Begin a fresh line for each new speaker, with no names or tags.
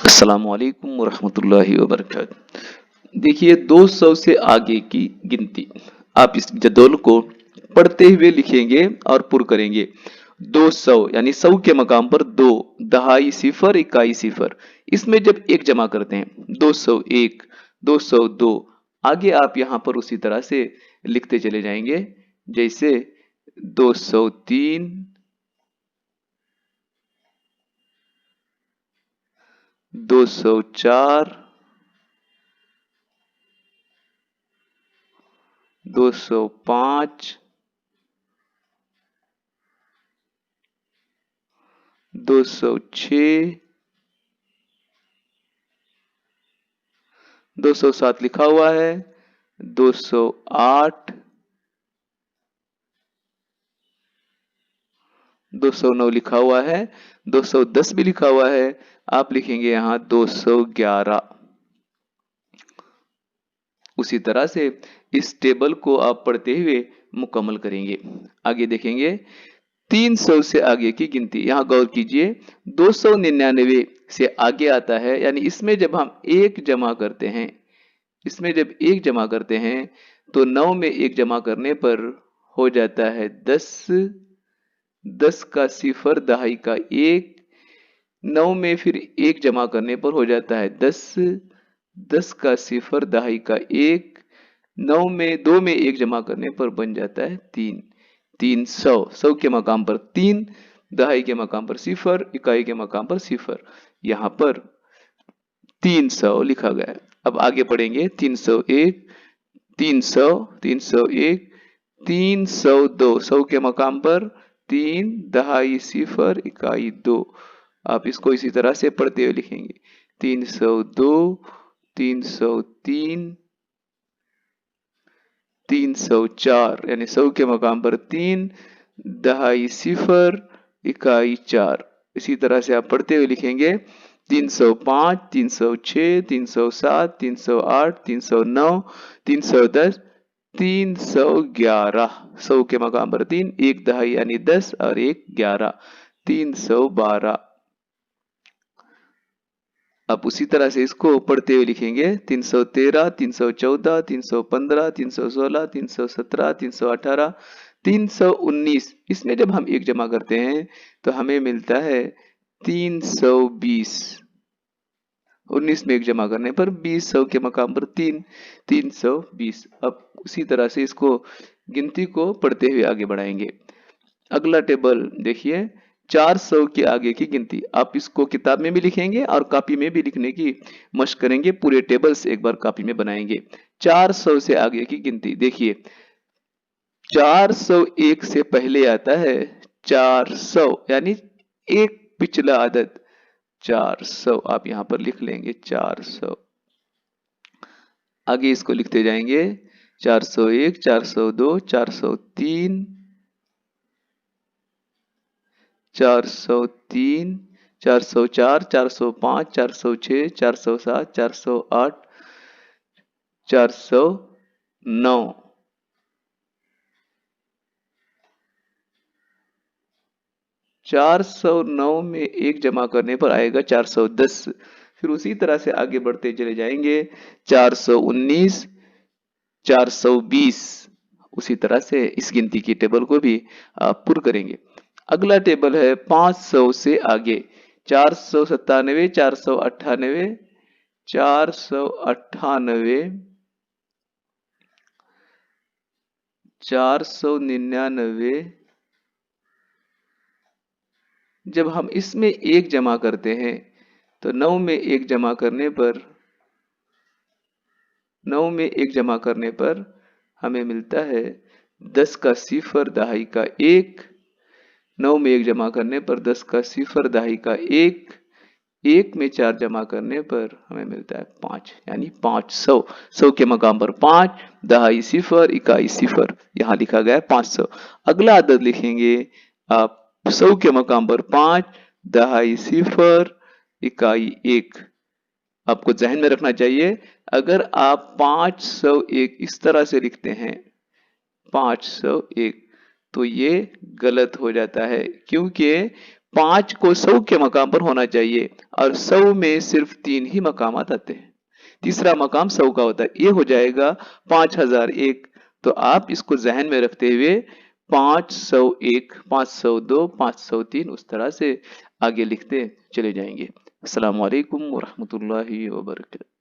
अस्सलामुअलैकुम वरहमतुल्लाहि वबरकातुहू। देखिए 200 से आगे की गिनती आप इस जदौल को पढ़ते हुए लिखेंगे और पुर करेंगे। 200 यानी 100 के मकाम पर 2, दहाई सिफर, इकाई सिफर। इसमें जब एक जमा करते हैं 201, 202, आगे आप यहाँ पर उसी तरह से लिखते चले जाएंगे। जैसे 203, 204, 205, 206, 207 लिखा हुआ है, 208, 209 लिखा हुआ है, 210 भी लिखा हुआ है। आप लिखेंगे यहाँ 211। उसी तरह से इस टेबल को आप पढ़ते हुए मुकम्मल करेंगे। आगे देखेंगे 300 से आगे की गिनती। यहाँ गौर कीजिए 299 से आगे आता है, यानी इसमें जब हम एक जमा करते हैं, इसमें जब एक जमा करते हैं तो 9 में एक जमा करने पर हो जाता है 10, 10 का सिफर, दहाई का 1, 9 में फिर एक जमा करने पर हो जाता है 10, 10 का सिफर, दहाई का 1, 9 में 2 में एक जमा करने पर बन जाता है 3, 300। 100 के मकाम पर 3, दहाई के मकाम पर सिफर, इकाई के मकाम पर सिफर। यहाँ पर 300 लिखा गया है। अब आगे पढ़ेंगे 301, 300, 301, 302। 100 के मकाम पर 3, दहाई सिफर, इकाई 2। आप इसको इसी तरह से पढ़ते हुए लिखेंगे 302, 303, 304, यानी 100 के मकाम पर 3, दहाई सिफर, इकाई 4। इसी तरह से आप पढ़ते हुए लिखेंगे 305, 306, 307, 308, 309, 310, 311। 100 के मकाम पर 3, एक दहाई यानी 10 और एक 11, 312। आप उसी तरह से इसको पढ़ते हुए लिखेंगे 313, 314, 315, 316, 317, 318, 319। इसमें जब हम एक जमा करते हैं तो हमें मिलता है 320। 19 में एक जमा करने पर 20, 100 के मकाम पर 3, 320। अब उसी तरह से इसको गिनती को पढ़ते हुए आगे बढ़ाएंगे। अगला टेबल देखिए 400 के आगे की गिनती। आप इसको किताब में भी लिखेंगे और कॉपी में भी लिखने की मशक करेंगे। पूरे टेबल्स एक बार कॉपी में बनाएंगे। 400 से आगे की गिनती देखिए 401 से पहले आता है 400, यानी एक पिछला आदद 400। आप यहां पर लिख लेंगे 400। आगे इसको लिखते जाएंगे 401, 402, 403, 403, 404, 405, 406, 407, 408, 409। 409 में एक जमा करने पर आएगा 410। फिर उसी तरह से आगे बढ़ते चले जाएंगे 419, 420। उसी तरह से इस गिनती की टेबल को भी आप पुर करेंगे। अगला टेबल है 500 से आगे 497, 498, 498, 499। जब हम इसमें एक जमा करते हैं तो 9 में एक जमा करने पर 9 में एक जमा करने पर हमें मिलता है 10 का सिफर, दहाई का 1। 9 में एक जमा करने पर 10 का सिफर, दहाई का 1। 1 में 4 जमा करने पर हमें मिलता है 5, यानी 500। 100 के मकाम पर 5, दहाई सिफर, इकाई सिफर। यहाँ लिखा गया है 500। अगला अदद लिखेंगे आप 100 के मकाम पर 5, दहाई सिफर, इकाई 1। आपको जहन में रखना चाहिए, अगर आप 501 इस तरह से लिखते हैं 501, तो ये गलत हो जाता है, क्योंकि 5 को 100 के मकाम पर होना चाहिए और 100 में सिर्फ 3 ही मकामात आते हैं। तीसरा मकाम 100 का होता है, ये हो जाएगा 5001। तो आप इसको जहन में रखते हुए 501, 502, 503 उस तरह से आगे लिखते चले जाएंगे। अस्सलाम वालेकुम वरहमतुल्लाहि वबरकातुहू।